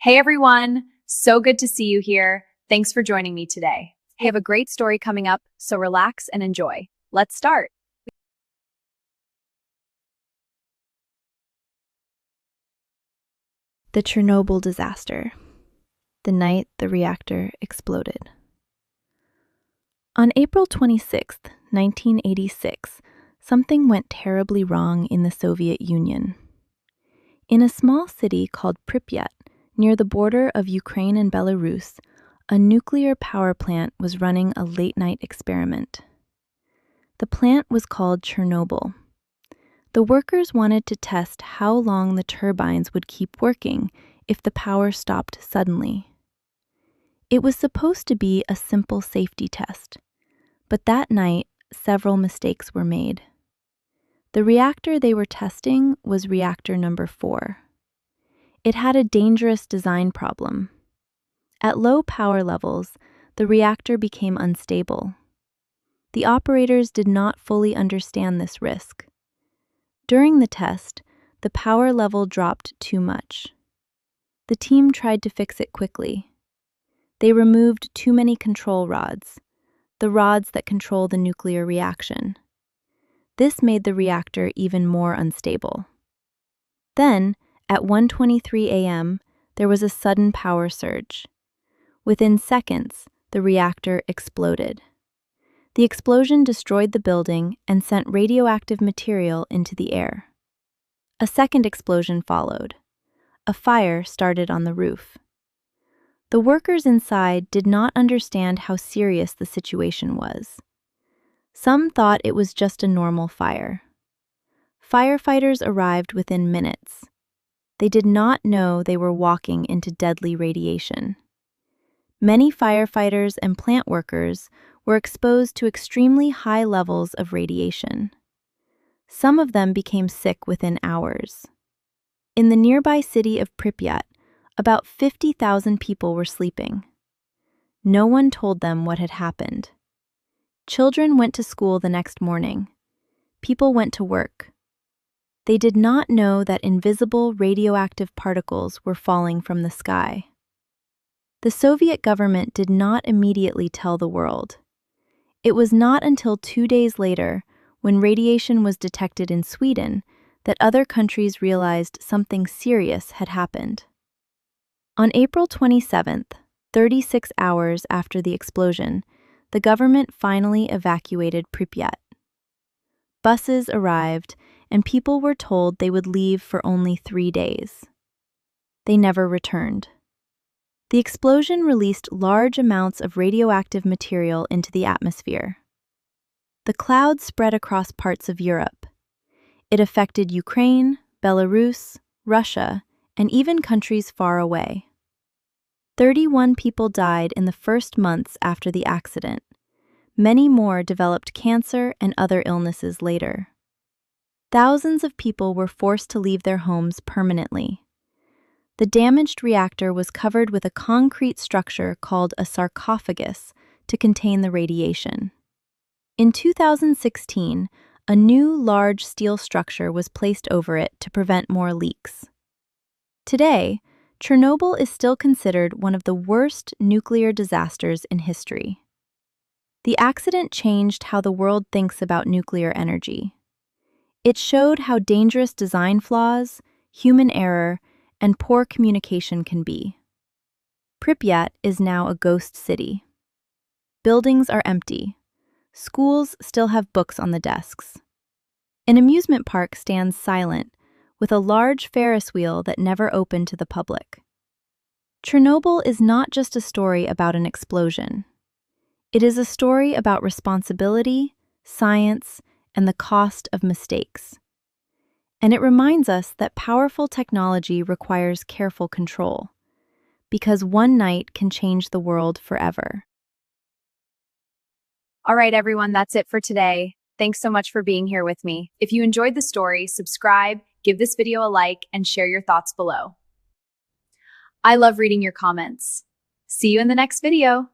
Hey everyone, so good to see you here. Thanks for joining me today. I have a great story coming up, so relax and enjoy. Let's start. The Chernobyl disaster. The night the reactor exploded. On April 26, 1986, something went terribly wrong in the Soviet Union. In a small city called Pripyat, near the border of Ukraine and Belarus, a nuclear power plant was running a late-night experiment. The plant was called Chernobyl. The workers wanted to test how long the turbines would keep working if the power stopped suddenly. It was supposed to be a simple safety test, but that night, several mistakes were made. The reactor they were testing was reactor number 4. It had a dangerous design problem. At low power levels, the reactor became unstable. The operators did not fully understand this risk. During the test, the power level dropped too much. The team tried to fix it quickly. They removed too many control rods, the rods that control the nuclear reaction. This made the reactor even more unstable. Then, at 1:23 a.m., there was a sudden power surge. Within seconds, the reactor exploded. The explosion destroyed the building and sent radioactive material into the air. A second explosion followed. A fire started on the roof. The workers inside did not understand how serious the situation was. Some thought it was just a normal fire. Firefighters arrived within minutes. They did not know they were walking into deadly radiation. Many firefighters and plant workers were exposed to extremely high levels of radiation. Some of them became sick within hours. In the nearby city of Pripyat, about 50,000 people were sleeping. No one told them what had happened. Children went to school the next morning. People went to work. They did not know that invisible radioactive particles were falling from the sky. The Soviet government did not immediately tell the world. It was not until 2 days later, when radiation was detected in Sweden, that other countries realized something serious had happened. On April 27th, 36 hours after the explosion, the government finally evacuated Pripyat. Buses arrived, and people were told they would leave for only 3 days. They never returned. The explosion released large amounts of radioactive material into the atmosphere. The cloud spread across parts of Europe. It affected Ukraine, Belarus, Russia, and even countries far away. 31 people died in the first months after the accident. Many more developed cancer and other illnesses later. Thousands of people were forced to leave their homes permanently. The damaged reactor was covered with a concrete structure called a sarcophagus to contain the radiation. In 2016, a new large steel structure was placed over it to prevent more leaks. Today, Chernobyl is still considered one of the worst nuclear disasters in history. The accident changed how the world thinks about nuclear energy. It showed how dangerous design flaws, human error, and poor communication can be. Pripyat is now a ghost city. Buildings are empty. Schools still have books on the desks. An amusement park stands silent, with a large Ferris wheel that never opened to the public. Chernobyl is not just a story about an explosion. It is a story about responsibility, science, and the cost of mistakes. And it reminds us that powerful technology requires careful control, because one night can change the world forever. All right, everyone, that's it for today. Thanks so much for being here with me. If you enjoyed the story, subscribe, give this video a like, and share your thoughts below. I love reading your comments. See you in the next video.